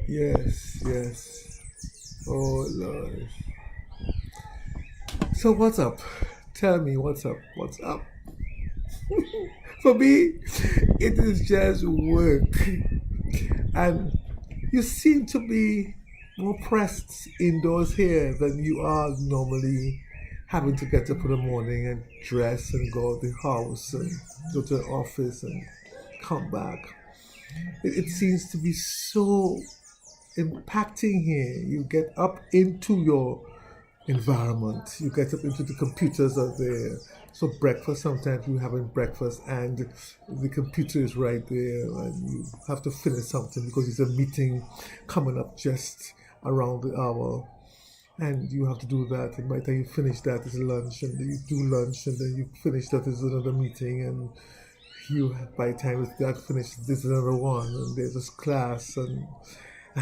Yes, yes. Oh Lord. So what's up? Tell me what's up. What's up? For me, it is just work. And you seem to be more pressed indoors here than you are normally having to get up in the morning and dress and go to the house and go to the office and come back. It seems to be so impacting here. You get up into your environment, you get up into the computers out there. So breakfast, sometimes you're having breakfast and the computer is right there and you have to finish something because there's a meeting coming up just around the hour and you have to do that, and by the time you finish that is lunch, and then you do lunch, and then you finish that is another meeting, and you by the time that finished there's another one, and there's this class, and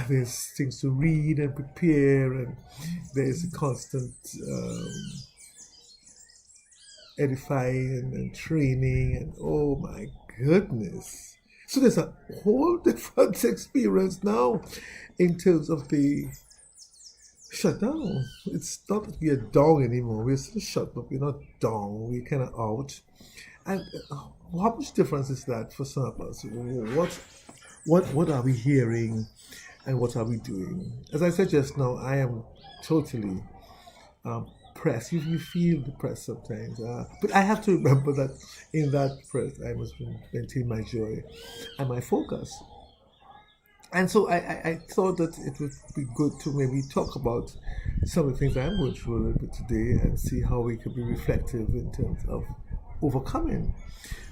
there's things to read and prepare, and there's a constant edifying and training, and oh my goodness. So there's a whole different experience now in terms of the shutdown. It's not that we are down anymore. We're still shut, but we're not down. We're kind of out. And how much difference is that for some of us? What are we hearing, and what are we doing? As I said just now, I am totally pressed. You feel the press sometimes, but I have to remember that in that press, I must maintain my joy and my focus. And so I thought that it would be good to maybe talk about some of the things I'm going through a little bit today and see how we could be reflective in terms of overcoming.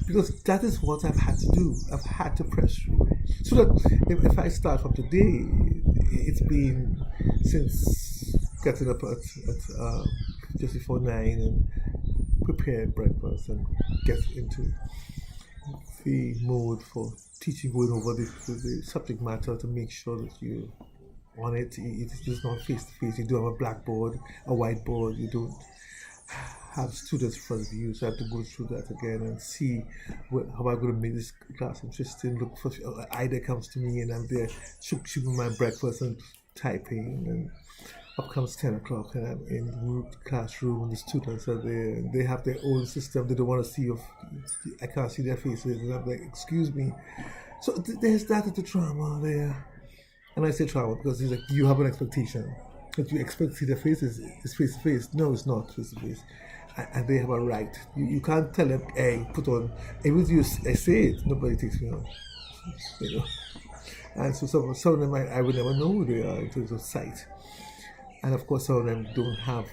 Because that is what I've had to do. I've had to press through. So that if I start from today, it's been since getting up at just before 9 and prepare breakfast and get into the mode for teaching, going over the subject matter to make sure that you on it. It's just not face to face. You don't have a blackboard, a whiteboard. You don't have students in front of you. So I have to go through that again and see how I'm going to make this class interesting. Look for an idea comes to me, and I'm there chewing my breakfast and typing. And up comes 10 o'clock, and I'm in the classroom, and the students are there, and they have their own system. They don't want to see your, I can't see their faces, and I'm like, excuse me. So there's that the trauma there. And I say trauma because it's like you have an expectation that you expect to see their faces is face to face. No, it's not face to face. And they have a right. You can't tell them, hey, put on. Even if I say it, nobody takes me on. You know. And so some of them I would never know who they are in terms of sight. And of course, some of them don't have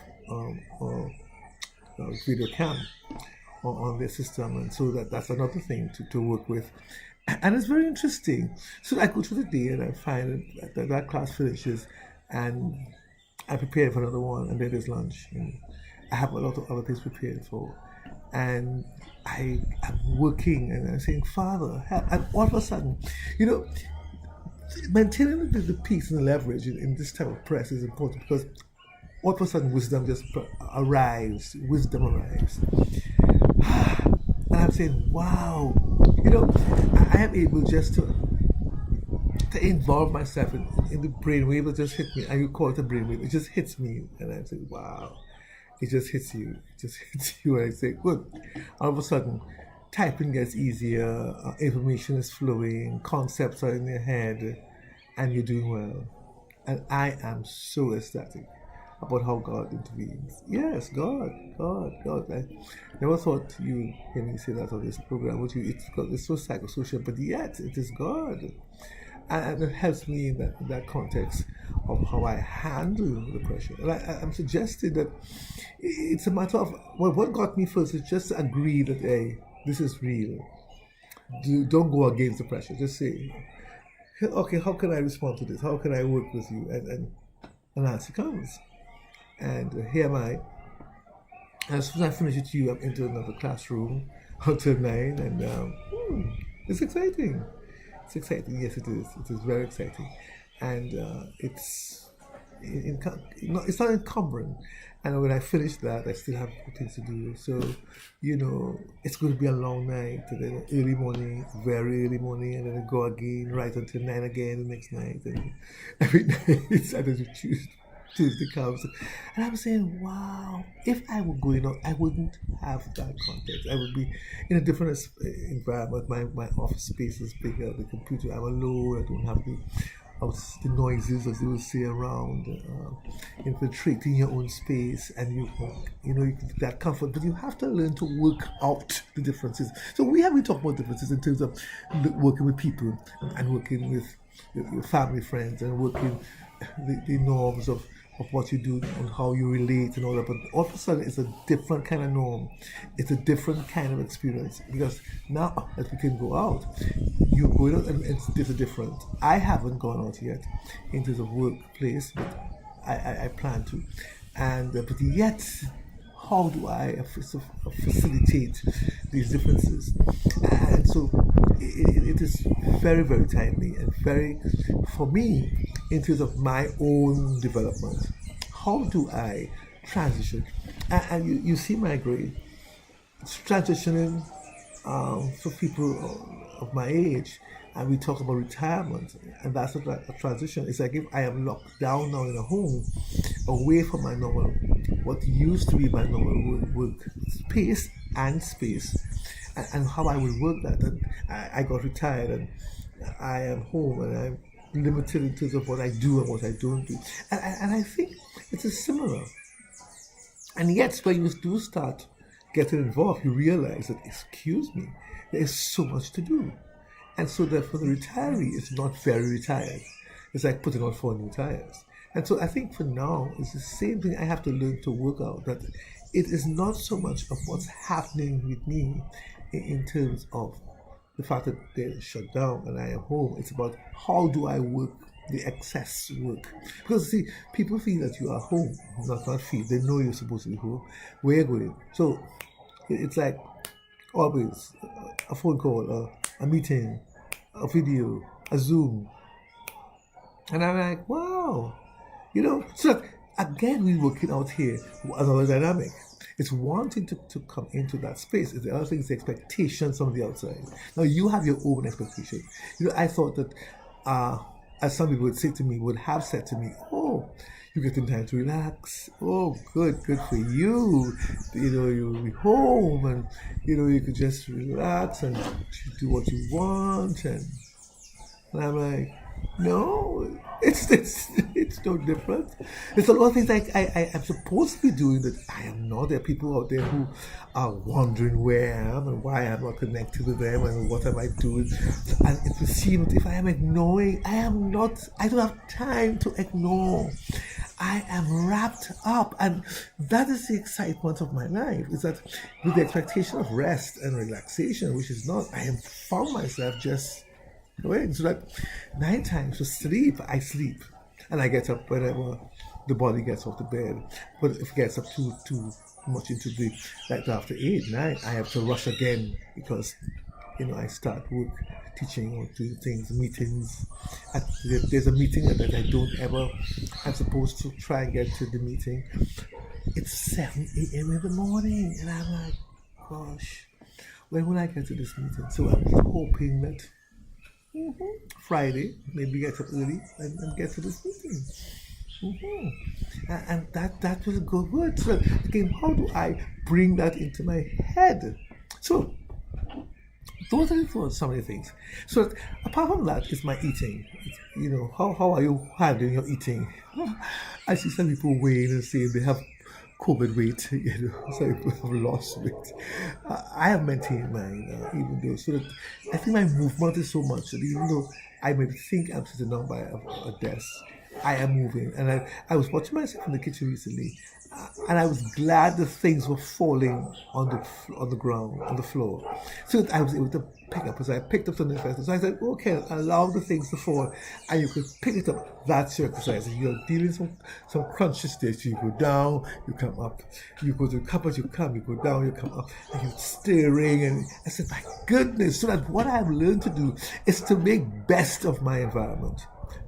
video cam on their system, and so that's another thing to work with. And it's very interesting. So I go through the day and I find that class finishes, and I prepare for another one, and then there's lunch, and I have a lot of other things prepared for, and I'm working, and I'm saying, Father, help. And all of a sudden, you know, maintaining the peace and the leverage in this type of press is important because all of a sudden wisdom just arrives. Wisdom arrives. And I'm saying, wow, you know, I am able just to involve myself in the brainwave that just hit me. And you call it a brainwave. It just hits me. And I'm saying, wow. It just hits you. It just hits you. And I say, good. All of a sudden, typing gets easier, information is flowing, concepts are in your head, and you're doing well. And I am so ecstatic about how God intervenes. Yes, God. I never thought you hear me say that on this program, but it's so psychosocial, but yet it is God. And it helps me in that context of how I handle the pressure. And I'm suggesting that it's a matter of, well, what got me first is just to agree that, hey, this is real. Don't go against the pressure. Just say, okay, how can I respond to this? How can I work with you? And an answer comes. And here am I. As soon as I finish with you, I'm into another classroom until 9. And it's exciting. It's exciting. Yes, it is. It is very exciting. And it's it's not encumbering. And when I finish that, I still have things to do. So, it's going to be a long night, and then early morning, very early morning, and then I go again right until 9 again the next night, and every night Saturday, Tuesday comes, and I'm saying, wow, if I were going out, I wouldn't have that context. I would be in a different environment. My office space is bigger. The computer, I'm alone. I don't have the noises, as they will say, around, infiltrating your own space, and you can get that comfort. But you have to learn to work out the differences. So we have been talking about differences in terms of working with people and working with your family, friends, and working the norms of what you do and how you relate and all that. But all of a sudden, it's a different kind of norm. It's a different kind of experience, because now that we can go out, you're going out and there's a different. I haven't gone out yet in terms of workplace, but I plan to. And but yet, how do I facilitate these differences? And so it is very, very timely and very, for me, in terms of my own development. How do I transition? And you see my grade. It's transitioning for people of my age, and we talk about retirement, and that's a transition. It's like if I am locked down now in a home, away from my normal, what used to be my normal work space, and how I would work that. And I got retired, and I am home, and I'm limited in terms of what I do and what I don't do. And I think it is similar. And yet, when you do start getting involved, you realize that, excuse me, there is so much to do. And so therefore the retiree is not very retired. It's like putting on 4 new tires. And so I think for now, it's the same thing I have to learn to work out, that it is not so much of what's happening with me in terms of the fact that they're shut down and I am home. It's about how do I work the excess work. Because see, people feel that you are home, not feel. They know you're supposed to be home. Where you're going. So it's like always a phone call, a meeting, a video, a Zoom. And I'm like, wow. So that, again, we're working out here another dynamic. It's wanting to come into that space. The other thing is the expectations from the outside. Now, you have your own expectation. I thought that, as some people would have said to me, oh, you're getting time to relax. Oh, good for you. You'll be home, and, you could just relax and do what you want. And I'm like, no, it's no different. There's a lot of things I am supposed to be doing that I am not. There are people out there who are wondering where I am and why I'm not connected to them and what am I doing. And it would seem that if I am ignoring, I don't have time to ignore. I am wrapped up, and that is the excitement of my life, is that with the expectation of rest and relaxation, which is not, I have found myself just going. So that 9 times to sleep, I sleep, and I get up whenever the body gets off the bed. But if it gets up too much into the, like after 8, 9, I have to rush again, because I start work, teaching or doing things, meetings. There's a meeting that I don't ever, I'm supposed to try and get to the meeting. It's 7 a.m. in the morning, and I'm like, gosh, when will I get to this meeting? So I'm hoping that Friday, maybe get up early and get to this meeting. And that will go good. So again, how do I bring that into my head? So those are some of the things. So apart from that, is my eating. How are you handling your eating? I see some people weighing and saying they have COVID weight, some people have lost weight. I have maintained mine, even though, so that I think my movement is so much that even though I may think I'm sitting down by a desk, I am moving. And I was watching myself in the kitchen recently, and I was glad the things were falling on the ground, on the floor, so that I was able to pick up. As I picked up something first, so I said, okay, allow the things to fall, and you could pick it up. That's your exercise. You're dealing with some crunches there. So you go down, you come up. You go to the cupboard, you go down, you come up, and you're stirring. And I said, my goodness! So that what I've learned to do is to make best of my environment.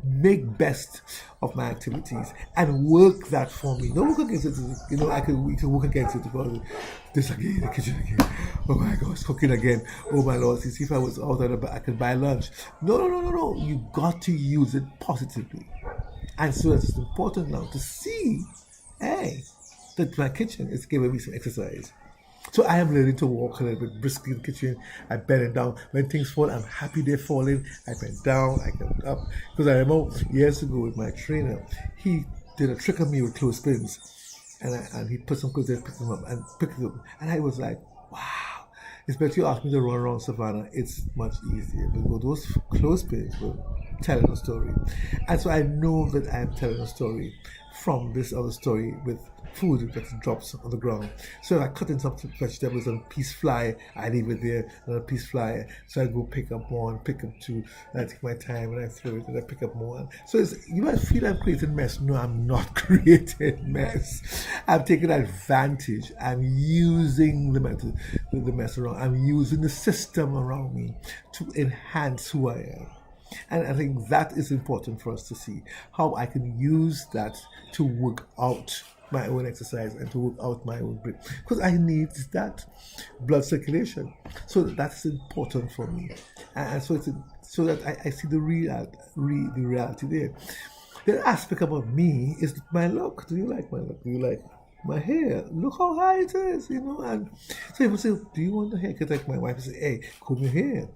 make best of my activities and work that for me. Don't work against it. We can work against it because this again, the kitchen again. Oh my gosh, cooking again. Oh my lord, see if I was out there, I could buy lunch. No. You got to use it positively. And so it's important now to see, hey, that my kitchen is giving me some exercise. So I am learning to walk a little bit briskly in the kitchen. I bend it down. When things fall, I'm happy they're falling. I bend down, I come up. Because I remember years ago with my trainer, he did a trick on me with clothespins. And he put some clothes there, picked them up, and picked them up. And I was like, wow. Especially you ask me to run around Savannah, it's much easier. Because those clothespins were telling a story. And so I know that I am telling a story from this other story with food that drops on the ground. So I cut in some vegetables and a piece fly, I leave it there, and a piece fly. So I go pick up one, pick up two, and I take my time and I throw it and I pick up more. So you might feel I'm creating mess. No, I'm not creating mess. I'm taking advantage. I'm using the mess around. I'm using the system around me to enhance who I am. And I think that is important for us to see how I can use that to work out my own exercise and to work out my own brain, because I need that blood circulation. So that's important for me, and so that I see the reality there. The aspect about me is my look. Do you like my look? Do you like my hair? Look how high it is, And so people say, "Do you want the haircut?" Like my wife say, "Hey, comb your hair."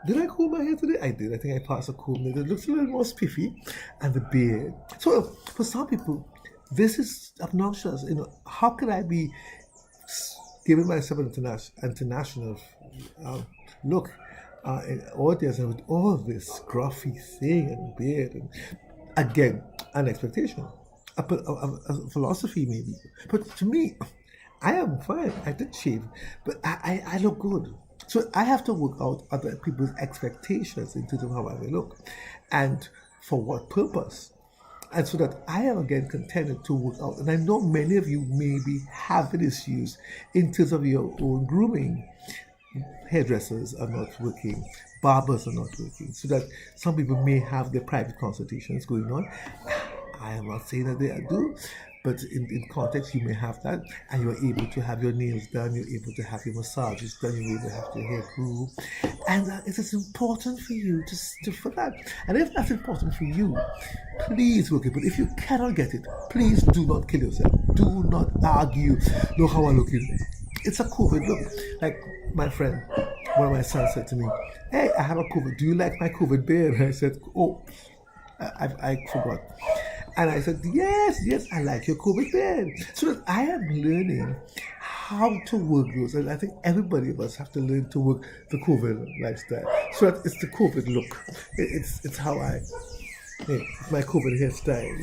Did I comb my hair today? I did. I think I passed a comb. It looks a little more spiffy, and the beard. So for some people, this is obnoxious. How can I be giving myself an international look in audience and with all this scruffy thing and beard and again an expectation, a philosophy maybe. But to me, I am fine. I did shave, but I look good. So I have to work out other people's expectations in terms of how I may look, and for what purpose. And so that I am again contented to work out. And I know many of you may be having issues in terms of your own grooming. Hairdressers are not working, barbers are not working. So that some people may have their private consultations going on. I am not saying that they do, but in context, you may have that, and you're able to have your nails done, you're able to have your massages done, you're able to have your hair groomed, and it is important for you for that. And if that's important for you, please work it. But if you cannot get it, please do not kill yourself. Do not argue. Look how I'm looking. It's a COVID look. Like my friend, one of my sons said to me, "Hey, I have a COVID. Do you like my COVID beard?" And I said, "Oh, I forgot." And I said, yes, I like your COVID beard. So that I am learning how to work those. And I think everybody of us have to learn to work the COVID lifestyle. So that it's the COVID look. It's how my COVID hairstyle,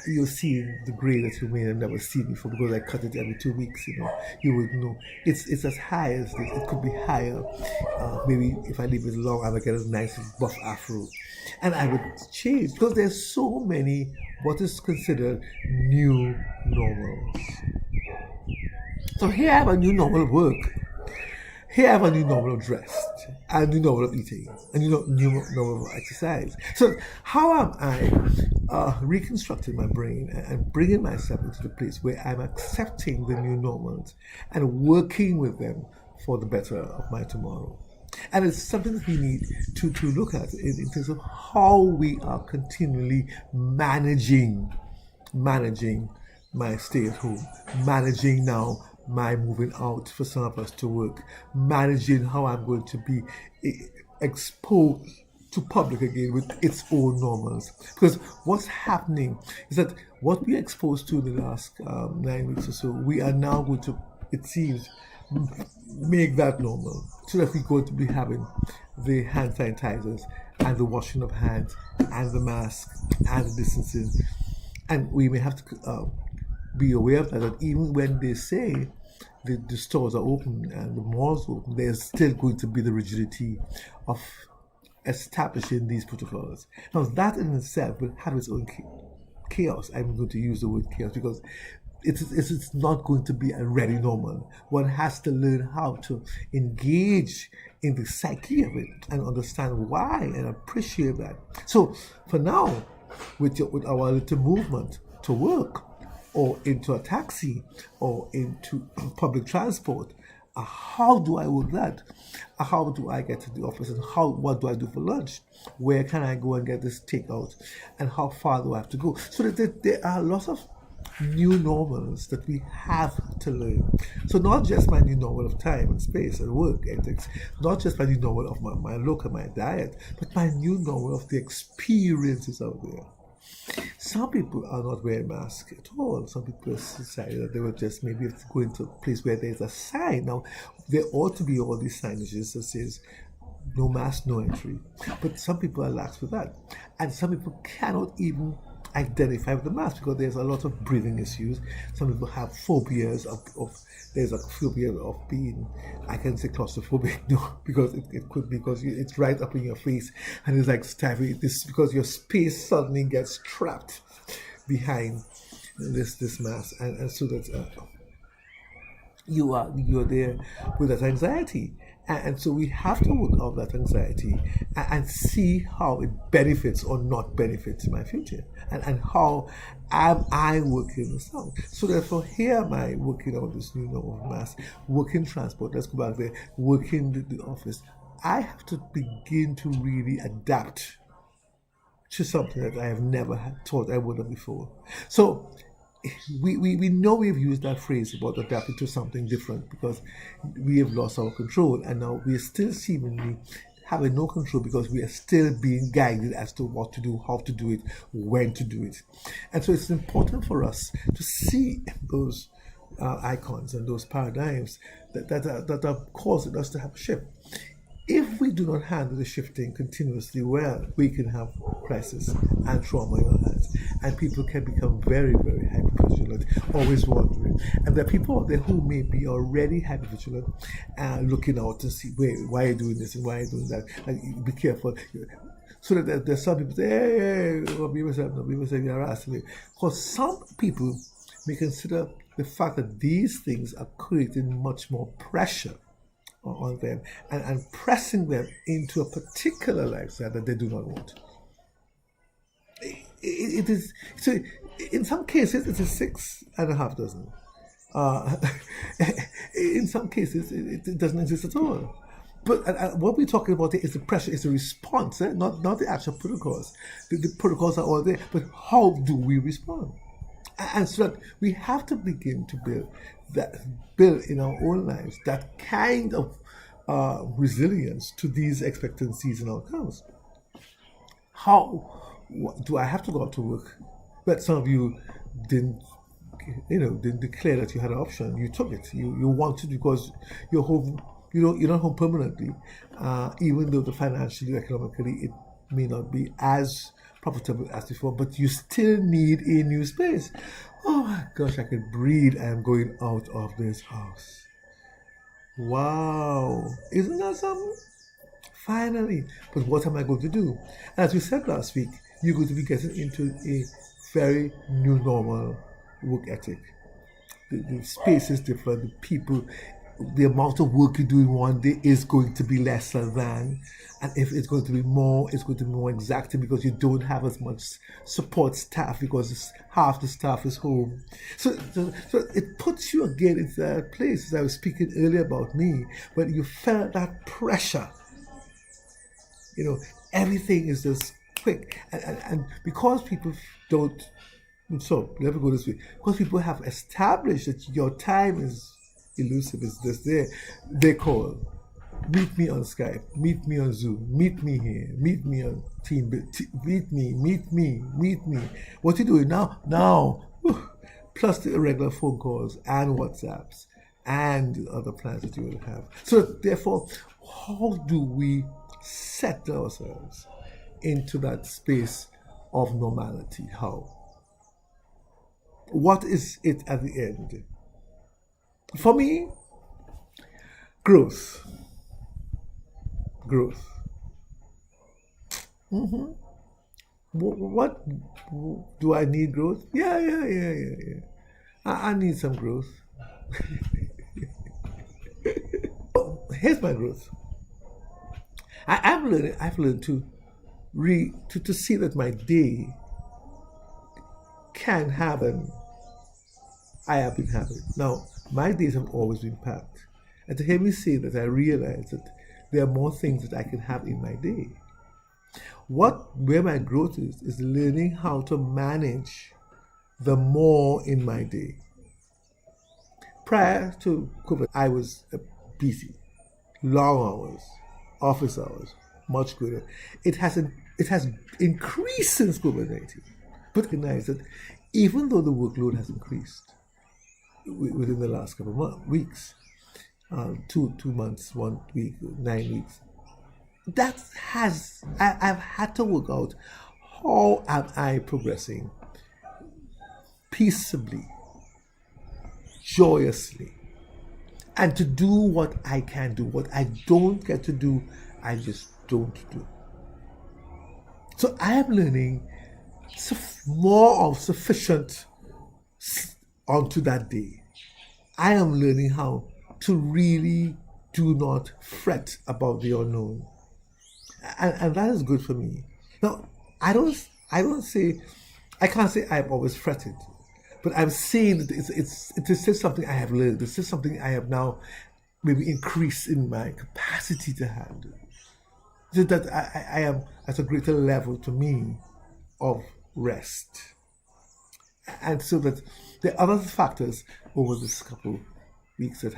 You'll see the gray that you may have never seen before because I cut it every 2 weeks, You would know. It's as high as this. It could be higher. Maybe if I leave it long, I would get a nice buff afro. And I would change because there's so many what is considered new normals. So here I have a new normal of work. Here I have a new normal of dress, a new normal of eating, a new normal of exercise. So how am I reconstructing my brain and bringing myself into the place where I'm accepting the new normals and working with them for the better of my tomorrow? And it's something that we need to look at in terms of how we are continually managing my stay at home, managing now my moving out for some of us to work, managing how I'm going to be exposed to public again with its own normals. Because what's happening is that what we are exposed to in the last 9 weeks or so, we are now going to, it seems, make that normal, so that we're going to be having the hand sanitizers and the washing of hands and the mask and the distancing, and we may have to be aware of that even when they say the stores are open and the malls are open, there's still going to be the rigidity of establishing these protocols. Now that in itself will have its own chaos. I'm going to use the word chaos because it's not going to be a ready normal. One has to learn how to engage in the psyche of it and understand why and appreciate that. So for now, with our little movement to work or into a taxi or into public transport, how do I work that? How do I get to the office, and how what do I do for lunch? Where can I go and get this takeout, and how far do I have to go? So that there are lots of new normals that we have to learn. So not just my new normal of time and space and work ethics, not just my new normal of my look and my diet, but my new normal of the experiences out there. Some people are not wearing masks at all. Some people decided that they were just maybe going to a place where there's a sign. Now, there ought to be all these signages that says no mask, no entry. But some people are lax with that. And some people cannot even identify with the mask because there's a lot of breathing issues. Some people have phobias of there's a phobia of being, I can say claustrophobic, no, because it could be because it's right up in your face and it's like stabbing this because your space suddenly gets trapped behind this mask, and so that you're there with that anxiety, and so we have to work out that anxiety and see how it benefits or not benefits my future, and how am I working this out. So therefore here am I working out this new normal of mass, working transport, let's go back there, working the office. I have to begin to really adapt to something that I have never thought I would have before. So we know we've used that phrase about adapting to something different because we have lost our control, and now we are still seemingly having no control because we are still being guided as to what to do, how to do it, when to do it. And so it's important for us to see those icons and those paradigms that are causing us to have a shift. If we do not handle the shifting continuously well, we can have crisis and trauma in our hands. And people can become very, very hypervigilant, always wondering. And there are people out there who may be already hypervigilant, looking out to see, wait, why are you doing this and why are you doing that? And be careful. So that there's some people say, hey, be myself, no, be myself, you're harassing me. Because some people may consider the fact that these things are creating much more pressure on them and pressing them into a particular lifestyle that they do not want. It is so. In some cases, it's a 6.5 dozen. Uh, in some cases, it doesn't exist at all. But what we're talking about here is the pressure, is the response, not the actual protocols. The protocols are all there, but how do we respond? And so that we have to begin to build in our own lives that kind of resilience to these expectancies and outcomes. How do I have to go out to work? But some of you didn't, didn't declare that you had an option. You took it. You wanted because you're home. You're not home permanently, even though the financially, economically, it may not be as profitable as before, but you still need a new space. Oh my gosh, I can breathe. I am going out of this house. Wow, isn't that something? Finally. But what am I going to do? As we said last week, you're going to be getting into a very new normal work ethic. The space is different, the people, the amount of work you do in one day is going to be lesser than, and if it's going to be more, it's going to be more exacting because you don't have as much support staff because half the staff is home. So it puts you again in that place, as I was speaking earlier about me, when you felt that pressure. Everything is just quick, and because people don't. So let me go this way. Because people have established that your time is elusive, is just there. They call, meet me on Skype, meet me on Zoom, meet me here, meet me on meet me. What you doing now? Now, plus the irregular phone calls and WhatsApps and the other plans that you will have. So therefore, how do we set ourselves into that space of normality? How? What is it at the end? For me, growth. Growth. What do I need growth? Yeah. I need some growth. Here's my growth. I've learned to see that my day can have an I have been having. Now, my days have always been packed. And to hear me say that, I realize that there are more things that I can have in my day. Where my growth is learning how to manage the more in my day. Prior to COVID, I was busy, long hours, office hours, much greater. It has increased since COVID-19. But recognize that even though the workload has increased within the last couple of weeks, 2 months, 1 week, 9 weeks, I've had to work out how am I progressing peaceably, joyously, and to do what I can do. What I don't get to do, I just don't do. So I am learning more of sufficient onto that day. I am learning how to really do not fret about the unknown. And that is good for me. Now, I can't say I've always fretted, but I'm saying that it is still something I have learned. It's still something I have now maybe increased in my capacity to handle. So that I am at a greater level to me of rest. And so that there are other factors over this couple weeks that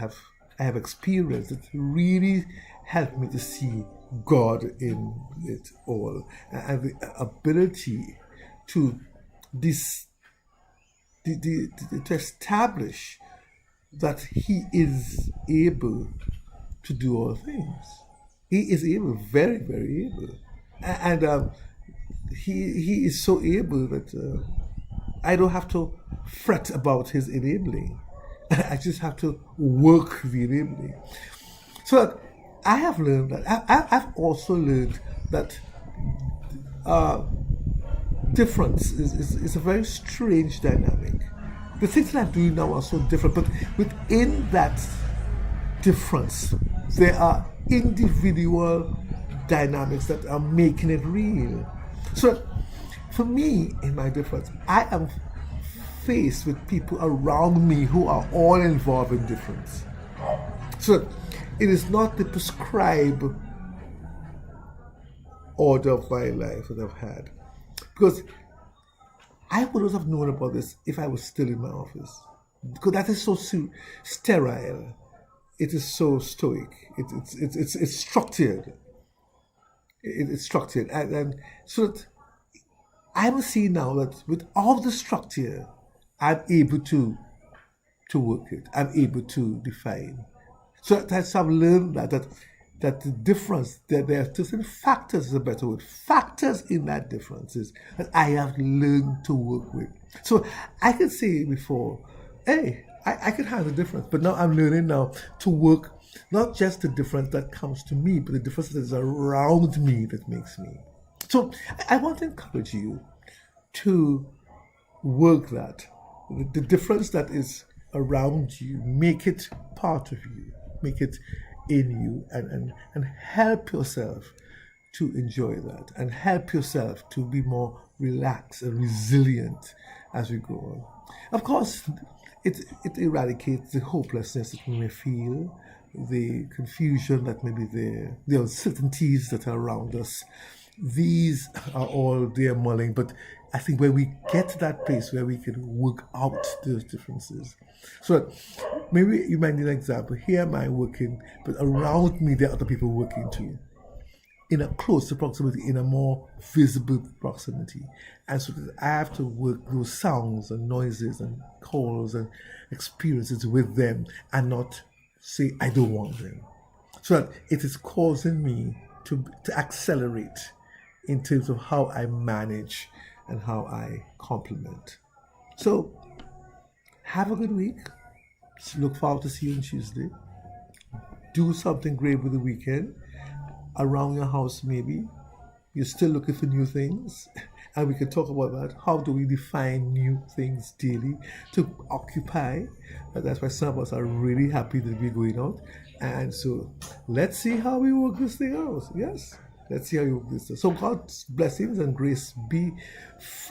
I have experienced that really helped me to see God in it all, and the ability to to establish that He is able to do all things. He is able, very, very able, and he is so able that I don't have to fret about His enabling. I just have to work the enabling. So I have learned that. I've also learned that difference is a very strange dynamic. The things that I'm doing now are so different, but within that difference, there are individual dynamics that are making it real. So for me, in my difference, I am faced with people around me who are all involved in difference. So it is not the prescribed order of my life that I've had. Because I wouldn't have known about this if I was still in my office. Because that is so sterile. It is so stoic. It's structured. It's structured. And so that I'm seeing now that with all the structure, I'm able to work it. I'm able to define. So that's I've learned that the difference, that there are certain factors, is a better word, factors in that difference is that I have learned to work with. So I could say before, hey, I can have the difference, but now I'm learning now to work not just the difference that comes to me, but the difference that is around me that makes me. So I want to encourage you to work that. The difference that is around you, make it part of you, make it in you, and help yourself to enjoy that, and help yourself to be more relaxed and resilient as we go on. Of course, it eradicates the hopelessness that we may feel, the confusion that may be there, the uncertainties that are around us. These are all there mulling, but I think when we get to that place where we can work out those differences. So maybe you might need an example. Here am I working, but around me there are other people working too. In a closer proximity, in a more visible proximity. And so I have to work those sounds and noises and calls and experiences with them and not say I don't want them. So that it is causing me to accelerate in terms of how I manage and how I complement. So have a good week. Look forward to see you on Tuesday. Do something great with the weekend. Around your house maybe. You're still looking for new things. And we can talk about that. How do we define new things daily to occupy? That's why some of us are really happy that we're going out. And so let's see how we work this thing out. Yes. Let's see how you work this. So God's blessings and grace be